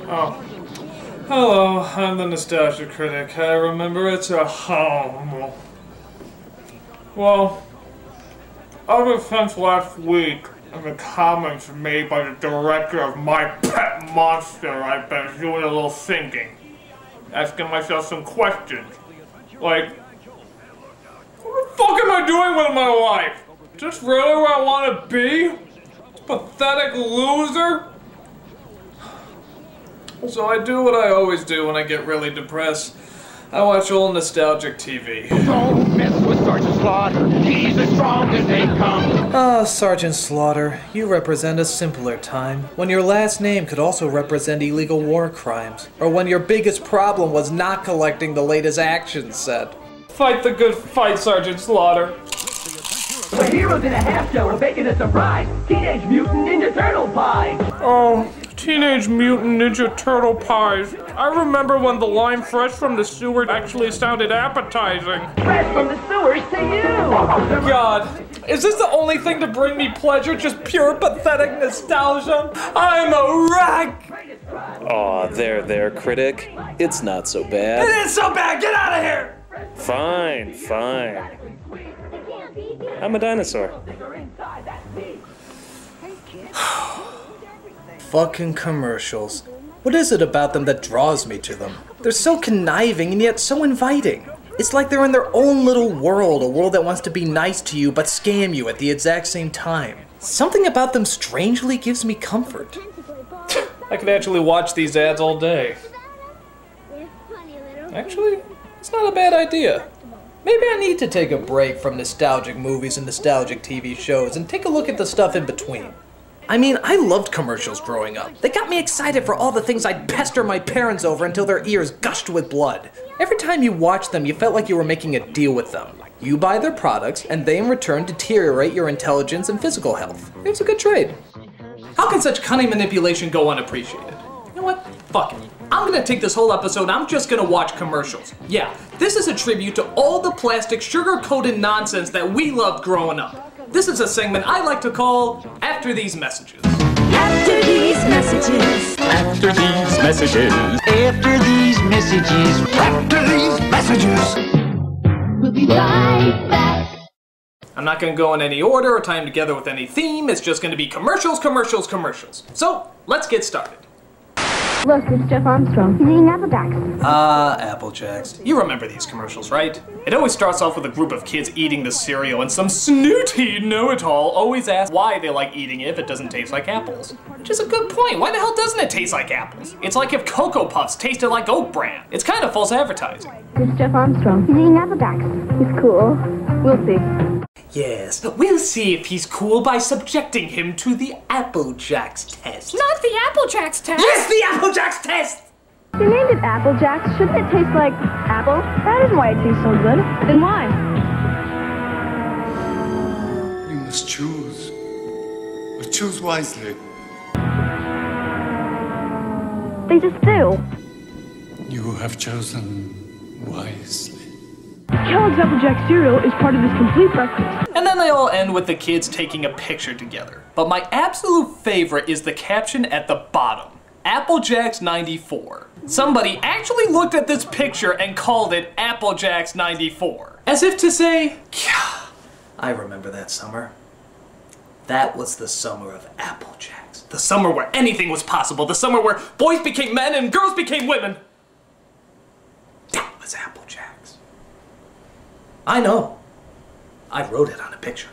Oh. Hello, I'm the Nostalgia Critic. I remember it's a home. Well, ever since last week, in the comments made by the director of My Pet Monster, I've been doing a little thinking. Asking myself some questions. Like, what the fuck am I doing with my life? Is this really where I want to be? This pathetic loser? So I do what I always do when I get really depressed. I watch old nostalgic TV. Don't mess with Sergeant Slaughter. He's as strong as they come. Ah, Sergeant Slaughter, you represent a simpler time, when your last name could also represent illegal war crimes, or when your biggest problem was not collecting the latest action set. Fight the good fight, Sergeant Slaughter. We're heroes in a half show, we're making a surprise! Teenage Mutant Ninja Turtle Pies! Oh, Teenage Mutant Ninja Turtle Pies. I remember when the line fresh from the sewer actually sounded appetizing. Fresh from the sewers to you! God, is this the only thing to bring me pleasure? Just pure pathetic nostalgia? I'm a wreck! Aw, there, critic. It's not so bad. It is so bad! Get out of here! Fine, fine. I'm a dinosaur. Fucking commercials. What is it about them that draws me to them? They're so conniving and yet so inviting. It's like they're in their own little world, a world that wants to be nice to you but scam you at the exact same time. Something about them strangely gives me comfort. I could actually watch these ads all day. Actually, it's not a bad idea. Maybe I need to take a break from nostalgic movies and nostalgic TV shows and take a look at the stuff in between. I mean, I loved commercials growing up. They got me excited for all the things I'd pester my parents over until their ears gushed with blood. Every time you watched them, you felt like you were making a deal with them. You buy their products, and they in return deteriorate your intelligence and physical health. It was a good trade. How can such cunning manipulation go unappreciated? You know what? Fuck it. I'm gonna take this whole episode, I'm just gonna watch commercials. Yeah, this is a tribute to all the plastic, sugar-coated nonsense that we loved growing up. This is a segment I like to call After These Messages. After these messages. After these messages. After these messages. After these messages. We'll be right back. I'm not gonna go in any order or tie them together with any theme, it's just gonna be commercials, commercials, commercials. So, let's get started. Look, it's Jeff Armstrong. He's eating Apple Jacks. Ah, Apple Jacks. You remember these commercials, right? It always starts off with a group of kids eating the cereal, and some snooty know-it-all always asks why they like eating it if it doesn't taste like apples. Which is a good point. Why the hell doesn't it taste like apples? It's like if Cocoa Puffs tasted like Oat Bran. It's kind of false advertising. It's Jeff Armstrong. He's eating Apple Jacks. He's cool. We'll see. Yes, we'll see if he's cool by subjecting him to the Apple Jacks test. Not the Apple Jacks test! Yes, the Apple Jacks test! If you named it Apple Jacks, shouldn't it taste like apple? That isn't why it tastes so good. Then why? You must choose. But choose wisely. They just do. You have chosen wisely. Kellogg's Apple Jack cereal is part of this complete breakfast. And then they all end with the kids taking a picture together. But my absolute favorite is the caption at the bottom. Apple Jacks 94. Somebody actually looked at this picture and called it Apple Jacks 94. As if to say, yeah, I remember that summer. That was the summer of Apple Jacks. The summer where anything was possible. The summer where boys became men and girls became women. That was Apple Jacks. I know. I wrote it on a picture.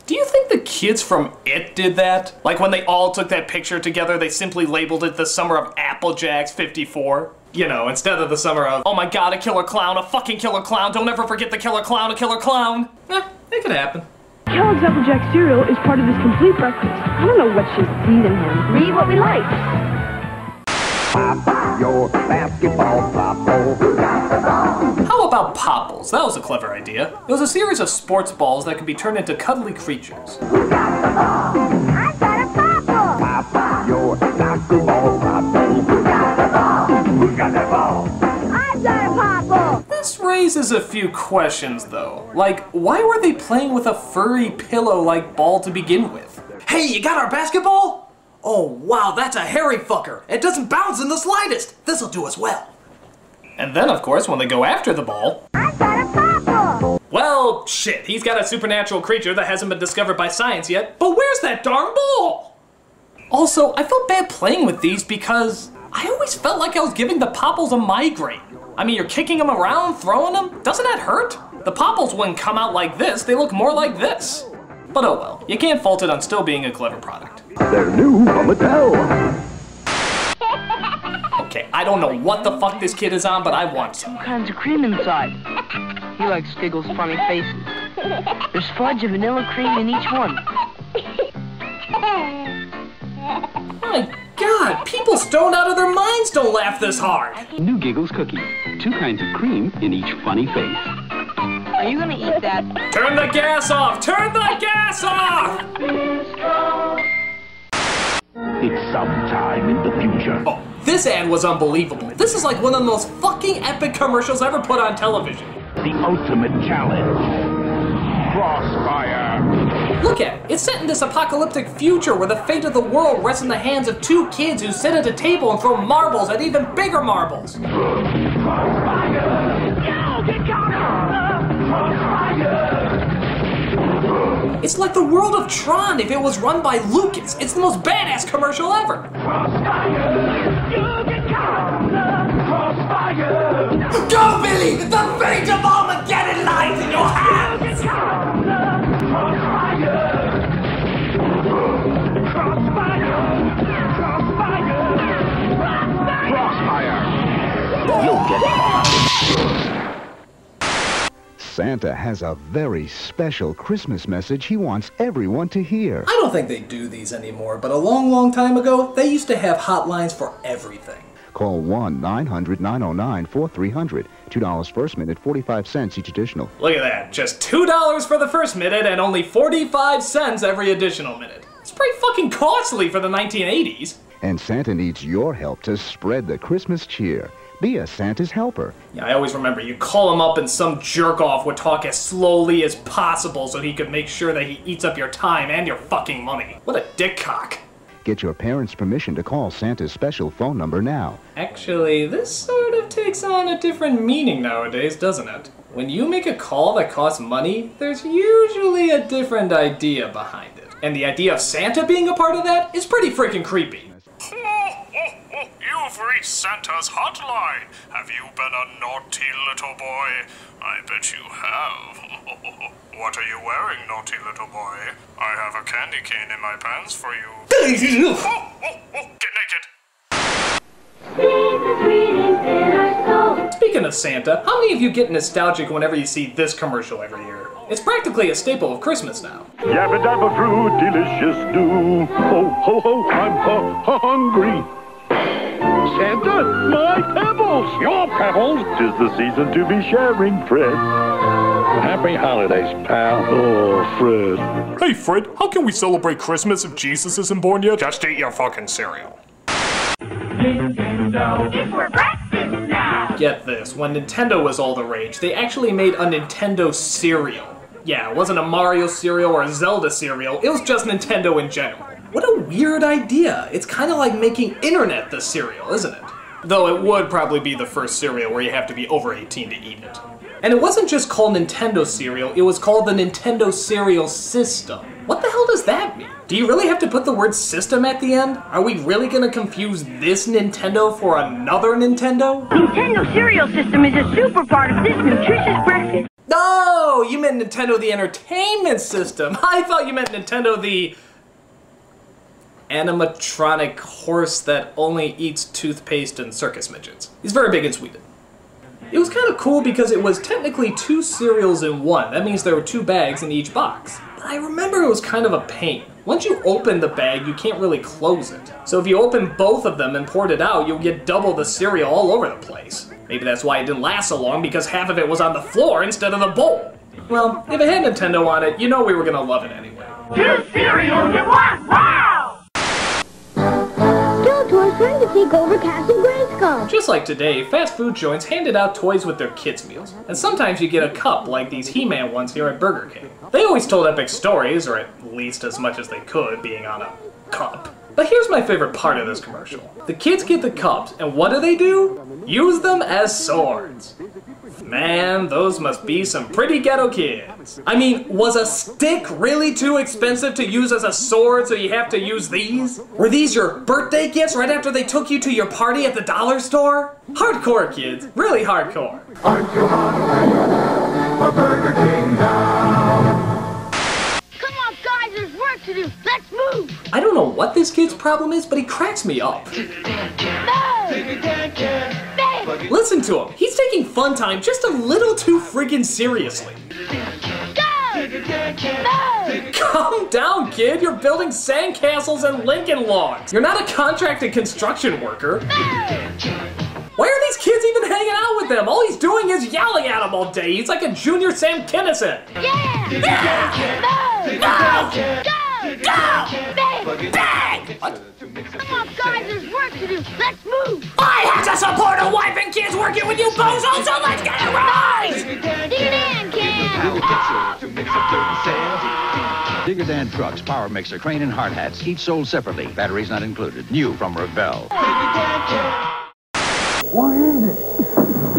Do you think the kids from It did that? Like when they all took that picture together, they simply labeled it the summer of Apple Jacks 54? You know, instead of the summer of, oh my god, a killer clown, a fucking killer clown, don't ever forget the killer clown, a killer clown. It could happen. Kellogg's Apple Jack cereal is part of this complete breakfast. I don't know what she's feeding him. Read what we like. Pop your basketball, How about Popples? That was a clever idea. It was a series of sports balls that could be turned into cuddly creatures. I've got a popple. Pop your soccer ball, Who got the ball? Who got the ball? I've got a popple. This raises a few questions though. Like, why were they playing with a furry pillow-like ball to begin with? Hey, you got our basketball? Oh, wow, that's a hairy fucker. It doesn't bounce in the slightest. This'll do us well. And then, of course, when they go after the ball... I got a popple! Well, shit, he's got a supernatural creature that hasn't been discovered by science yet, but where's that darn ball? Also, I felt bad playing with these because I always felt like I was giving the popples a migraine. I mean, you're kicking them around, throwing them, doesn't that hurt? The popples wouldn't come out like this, they look more like this. But oh well, you can't fault it on still being a clever product. They're new from Mattel. Okay, I don't know what the fuck this kid is on, but I want some. All kinds of cream inside. He likes Giggle's funny faces. There's fudge and vanilla cream in each one. My God, people stoned out of their minds don't laugh this hard. New Giggles cookie. 2 kinds of cream in each funny face. Are you gonna eat that? Turn the gas off! Turn the gas off! It's sometime in the future. Oh, this ad was unbelievable. This is like one of the most fucking epic commercials ever put on television. The ultimate challenge. Crossfire. Look at it. It's set in this apocalyptic future where the fate of the world rests in the hands of 2 kids who sit at a table and throw marbles at even bigger marbles. Crossfire. Now get counter. Crossfire. It's like the world of Tron if it was run by Lucas. It's the most badass commercial ever. Crossfire. You get counter. Crossfire. Go, Billy! The fate of Armageddon lies in your hands! Santa has a very special Christmas message he wants everyone to hear. I don't think they do these anymore, but a long, long time ago, they used to have hotlines for everything. Call 1-900-909-4300. $2 first minute, 45 cents each additional. Look at that. Just $2 for the first minute and only 45 cents every additional minute. It's pretty fucking costly for the 1980s. And Santa needs your help to spread the Christmas cheer. Be a Santa's helper. Yeah, I always remember you call him up and some jerk-off would talk as slowly as possible so he could make sure that he eats up your time and your fucking money. What a dickcock. Get your parents' permission to call Santa's special phone number now. Actually, this sort of takes on a different meaning nowadays, doesn't it? When you make a call that costs money, there's usually a different idea behind it. And the idea of Santa being a part of that is pretty freaking creepy. You've reached Santa's hotline. Have you been a naughty little boy? I bet you have. What are you wearing, naughty little boy? I have a candy cane in my pants for you. Get naked. Speaking of Santa, how many of you get nostalgic whenever you see this commercial every year? It's practically a staple of Christmas now. Yabba dabba fruit, delicious stew. Ho ho ho, I'm hungry. Santa, my pebbles! Your pebbles! 'Tis the season to be sharing, Fred. Happy holidays, pal. Oh, Fred. Hey, Fred, how can we celebrate Christmas if Jesus isn't born yet? Just eat your fucking cereal. Nintendo, it's for breakfast now! Get this, when Nintendo was all the rage, they actually made a Nintendo cereal. Yeah, it wasn't a Mario cereal or a Zelda cereal, it was just Nintendo in general. What a weird idea. It's kind of like making internet the cereal, isn't it? Though it would probably be the first cereal where you have to be over 18 to eat it. And it wasn't just called Nintendo cereal, it was called the Nintendo Cereal System. What the hell does that mean? Do you really have to put the word system at the end? Are we really gonna confuse this Nintendo for another Nintendo? Nintendo Cereal System is a super part of this nutritious breakfast. No, you meant Nintendo the Entertainment System. I thought you meant Nintendo the animatronic horse that only eats toothpaste and circus midgets. He's very big in Sweden. It was kind of cool because it was technically 2 cereals in one. That means there were 2 bags in each box. But I remember it was kind of a pain. Once you open the bag, you can't really close it. So if you open both of them and poured it out, you'll get double the cereal all over the place. Maybe that's why it didn't last so long, because half of it was on the floor instead of the bowl. Well, if it had Nintendo on it, you know we were gonna love it anyway. 2 cereals in one! Wow! Skeletor's trying to take over Castle Grayskull. go. Just like today, fast food joints handed out toys with their kids' meals. And sometimes you get a cup like these He-Man ones here at Burger King. They always told epic stories, or at least as much as they could, being on a cup. But here's my favorite part of this commercial. The kids get the cups, and what do? Use them as swords. Man, those must be some pretty ghetto kids. I mean, was a stick really too expensive to use as a sword, so you have to use these? Were these your birthday gifts right after they took you to your party at the dollar store? Hardcore, kids. Really hardcore. Aren't you hungry for Burger King now? Come on, guys, there's work to do. Let's move. I don't know what this kid's problem is, but he cracks me up. Listen to him. He's taking fun time just a little too friggin' seriously. Calm down, kid. You're building sandcastles and Lincoln logs. You're not a contracted construction worker. Why are these kids even hanging out with them? All he's doing is yelling at them all day. He's like a junior Sam Kinison. Go! Bang! What? Come on, guys, there's work to do. Let's move. I have to support a wife and kids working with you bozos, so let's get it right! Dig it in, kid! Digger Dan trucks, power mixer, crane, and hard hats, each sold separately. Batteries not included. New from Revell. What is it?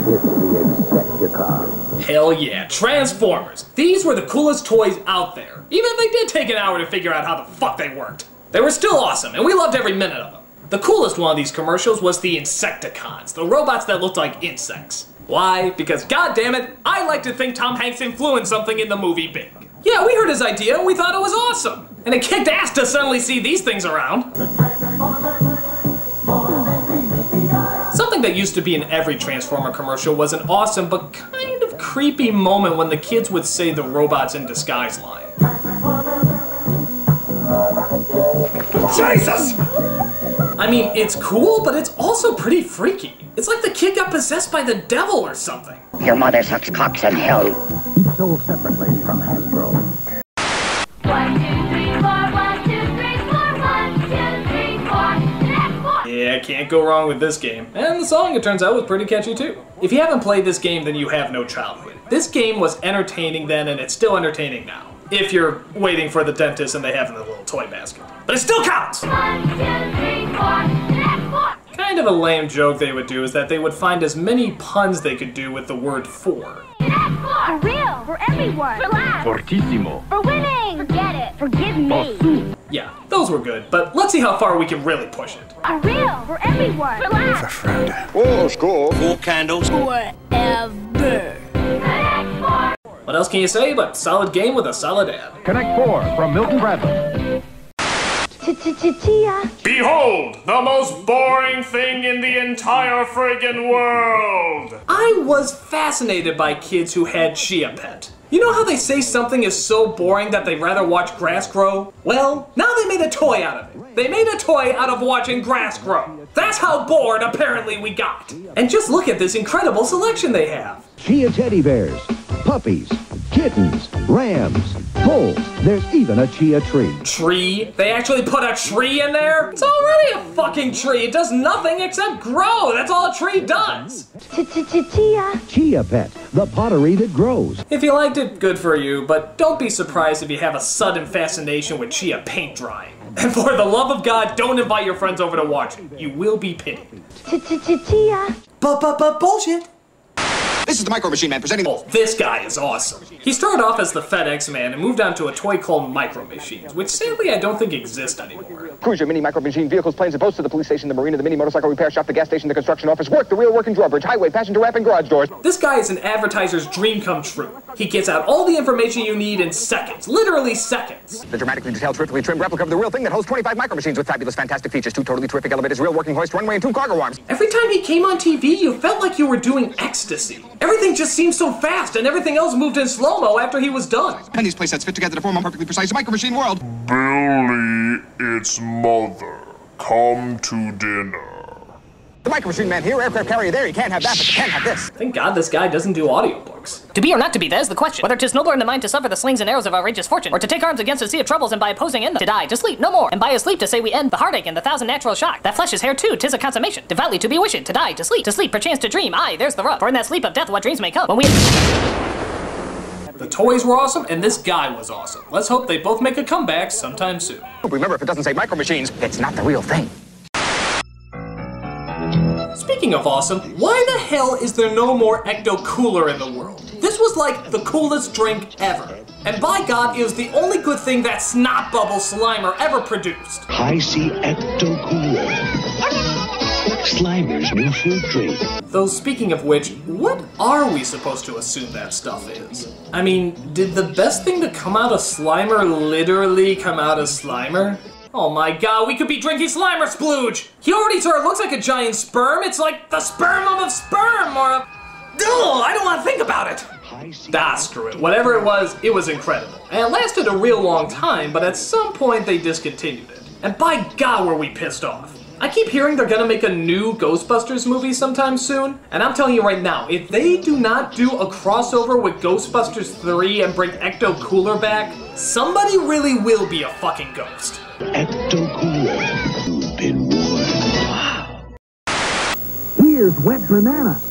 It's the Insecticon. Hell yeah, Transformers. These were the coolest toys out there. Even if they did take an hour to figure out how the fuck they worked. They were still awesome, and we loved every minute of them. The coolest one of these commercials was the Insecticons, the robots that looked like insects. Why? Because goddammit, I like to think Tom Hanks influenced something in the movie big. Yeah, we heard his idea and we thought it was awesome. And it kicked ass to suddenly see these things around. Something that used to be in every Transformer commercial was an awesome but kind of creepy moment when the kids would say the robots in disguise line. Jesus! I mean, it's cool, but it's also pretty freaky. It's like the kid got possessed by the devil or something. Your mother sucks cocks in hell. Each sold separately from Hasbro. 1, 2, 3, 4, 1, 2, 3, 4, 1, 2, 3, 4, 4. Yeah, can't go wrong with this game. And the song, it turns out, was pretty catchy too. If you haven't played this game, then you have no childhood. This game was entertaining then, and it's still entertaining now. If you're waiting for the dentist and they have it in a little toy basket. But it still counts! 1, 2, 3, 4, 4. Kind of a lame joke they would do is that they would find as many puns they could do with the word for. For real, for everyone. For laughs. Fortissimo. For winning. Forget it. Forgive me. Yeah, those were good, but let's see how far we can really push it. For real, for everyone. For laughs. Friend. Oh, score. 4 candles. Forever. What else can you say but solid game with a solid ad? Connect 4 from Milton Bradley. Chia. Behold, the most boring thing in the entire friggin' world! I was fascinated by kids who had Chia Pet. You know how they say something is so boring that they'd rather watch grass grow? Well, now they made a toy out of it. They made a toy out of watching grass grow. That's how bored apparently we got. And just look at this incredible selection they have. Chia teddy bears, puppies, kittens, rams, bulls. There's even a chia tree. Tree? They actually put a tree in there? It's already a fucking tree. It does nothing except grow. That's all a tree does. Chia. Chia Pet, the pottery that grows. If you liked it, good for you, but don't be surprised if you have a sudden fascination with chia paint drying. And for the love of God, don't invite your friends over to watch it. You will be pitied. Chia. Bullshit. This is the Micro Machine Man presenting. Oh, this guy is awesome. He started off as the FedEx Man and moved on to a toy called Micro Machines, which sadly I don't think exist anymore. Cruiser, mini, micro machine, vehicles, planes, and boats to the police station, the marina, the mini motorcycle repair shop, the gas station, the construction office, work, the real working drawbridge, highway, passenger ramp, and garage doors. This guy is an advertiser's dream come true. He gets out all the information you need in seconds, literally seconds. The dramatically detailed, terrifically trimmed replica of the real thing that holds 25 micro machines with fabulous, fantastic features, 2 totally terrific elevators, real working hoist, runway, and 2 cargo arms. Every time he came on TV, you felt like you were doing ecstasy. Everything just seemed so fast, and everything else moved in slow-mo after he was done. And these playsets fit together to form a perfectly precise Micro Machine world. Billy, it's mother. Come to dinner. The Micro Machine Man here, aircraft carrier there. You can't have that, but you can have this. Thank God this guy doesn't do audiobooks. To be or not to be, that is the question. Whether 'tis nobler in the mind to suffer the slings and arrows of outrageous fortune, or to take arms against a sea of troubles and by opposing in them, to die, to sleep, no more, and by his sleep to say we end the heartache and the thousand natural shock. That flesh is hair too, 'tis a consummation. Devoutly to be wished, to die, to sleep, perchance to dream. Aye, there's the rub. For in that sleep of death, what dreams may come. When we... The toys were awesome, and this guy was awesome. Let's hope they both make a comeback sometime soon. Remember, if it doesn't say Micro Machines, it's not the real thing. Speaking of awesome, why the hell is there no more Ecto Cooler in the world? This was like the coolest drink ever. And by God, it was the only good thing that Snot Bubble Slimer ever produced. I see Ecto Cooler. Slimer's new fruit drink. Though speaking of which, what are we supposed to assume that stuff is? I mean, did the best thing to come out of Slimer literally come out of Slimer? Oh my God, we could be drinking Slimer splooge! He already sort of looks like a giant sperm. It's like the sperm of sperm, or a... Ugh, I don't want to think about it! Screw it. Whatever it was incredible. And it lasted a real long time, but at some point they discontinued it. And by God were we pissed off. I keep hearing they're gonna make a new Ghostbusters movie sometime soon, and I'm telling you right now, if they do not do a crossover with Ghostbusters 3 and bring Ecto Cooler back, somebody really will be a fucking ghost. Ecto Cooler. You've been warned. Wow. Here's Wet Banana.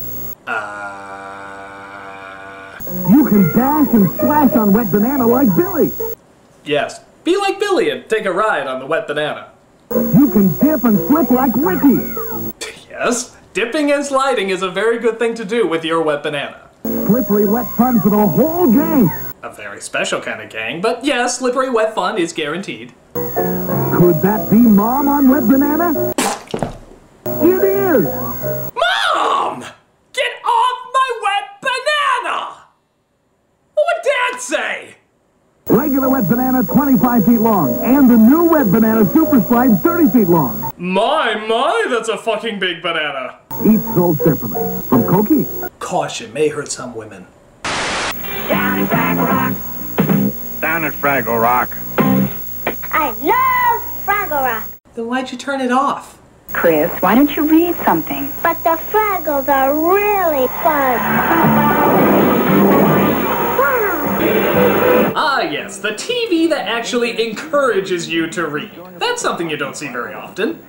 You can dash and splash on Wet Banana like Billy. Yes, be like Billy and take a ride on the Wet Banana. You can dip and flip like Ricky. Yes, dipping and sliding is a very good thing to do with your Wet Banana. Slippery wet fun for the whole gang. A very special kind of gang, but yes, slippery wet fun is guaranteed. Could that be Mom on Wet Banana? It is! Mom! Get off my Wet Banana! What would Dad say? Regular Wet Banana 25 feet long, and the new Wet Banana Super Slide 30 feet long. My, that's a fucking big banana. Each sold separately. From Cokie. Caution, may hurt some women. Down at Fraggle Rock. Down at Fraggle Rock. I love Fraggle Rock. Then why'd you turn it off? Chris, why don't you read something? But the Fraggles are really fun. Ah yes, the TV that actually encourages you to read. That's something you don't see very often.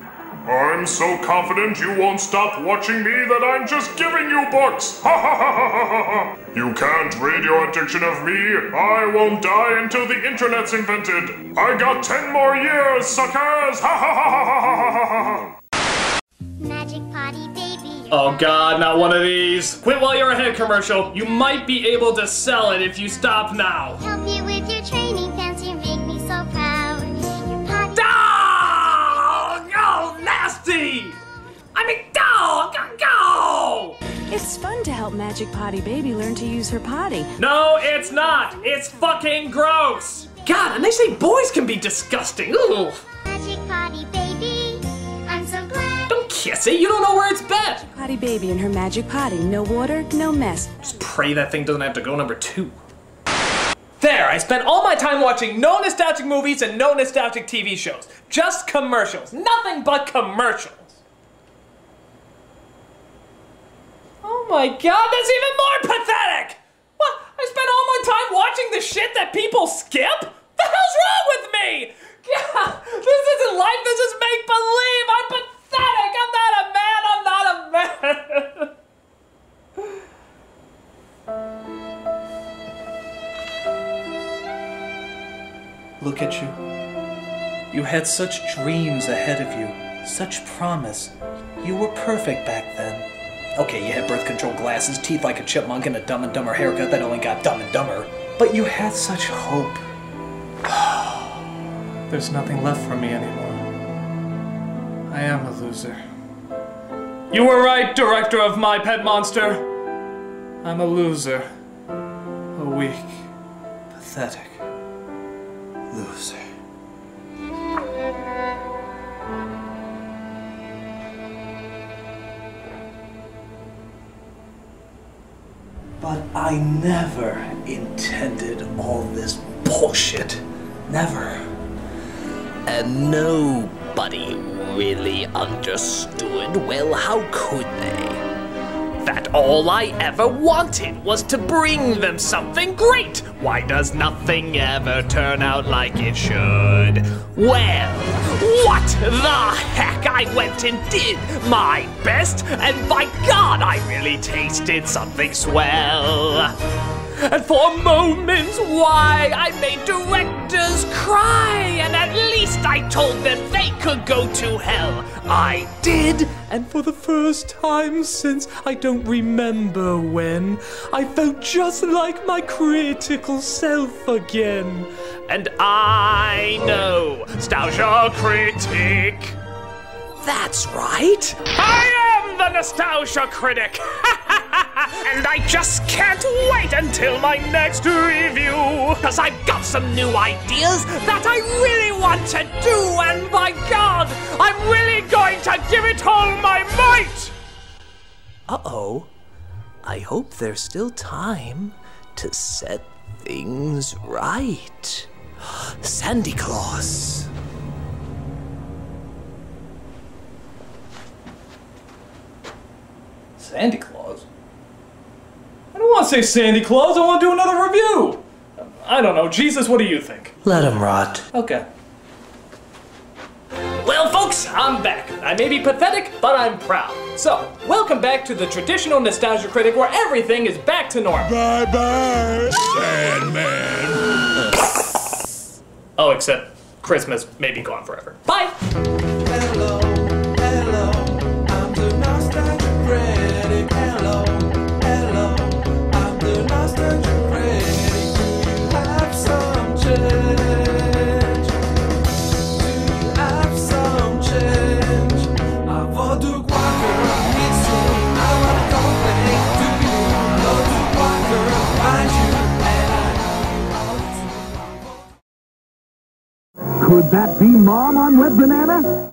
I'm so confident you won't stop watching me that I'm just giving you books! Ha ha ha ha ha ha! You can't read your addiction of me. I won't die until the internet's invented. I got 10 more years, suckers! Ha ha ha ha ha ha ha ha! Magic Potty Baby. Oh God, not one of these. Quit while you're ahead commercial. You might be able to sell it if you stop now. Help you with your training pants, you make me so proud. Your potty... Oh, nasty! I mean, go! It's fun to help Magic Potty Baby learn to use her potty. No, it's not. It's fucking gross. God, and they say boys can be disgusting. Ooh. Magic Potty Baby, I'm so glad. Don't kiss it. You don't know where it's been. Potty Baby and her magic potty. No water, no mess. Just pray that thing doesn't have to go number 2. There, I spent all my time watching no nostalgic movies and no nostalgic TV shows. Just commercials. Nothing but commercials. Oh my God, that's even more pathetic! What? I spent all my time watching the shit that people skip? The hell's wrong with me? God, this isn't life, this is make-believe! I'm pathetic! I'm not a man! I'm not a man! Look at you. You had such dreams ahead of you, such promise. You were perfect back then. Okay, you had birth control glasses, teeth like a chipmunk, and a Dumb and Dumber haircut that only got dumb and dumber. But you had such hope. There's nothing left for me anymore. I am a loser. You were right, director of My Pet Monster. I'm a loser. A weak, pathetic loser. But I never intended all this bullshit. Never. And nobody nobody really understood, well, how could they? That all I ever wanted was to bring them something great. Why does nothing ever turn out like it should? Well, what the heck? I went and did my best, and by God, I really tasted something swell. And for moments, why, I made directors cry, and at least I told them they could go to hell. I did, and for the first time since I don't remember when, I felt just like my critical self again. And I know, Nostalgia Critic. That's right. I am the Nostalgia Critic. And I just can't wait until my next review, cause I've got some new ideas that I really want to do, and by God, I'm really going to give it all my might! Uh-oh. I hope there's still time to set things right. Sandy Claus. Sandy Claus? I don't want to say Sandy Claus, I want to do another review! I don't know, Jesus, what do you think? Let him rot. Okay. Well, folks, I'm back. I may be pathetic, but I'm proud. So, welcome back to the traditional Nostalgia Critic where everything is back to normal. Bye-bye, Sandman. Oh, except Christmas may be gone forever. Bye! Hello, hello, I'm the Nostalgia Critic. Hello, hello, I'm the Nostalgia Critic. Do you have some change? Do you have some change? I want to Walker, it's true, I want to complain. Do you love to Walker? Find you, and I know you all too. Could that be Mom on Red Banana?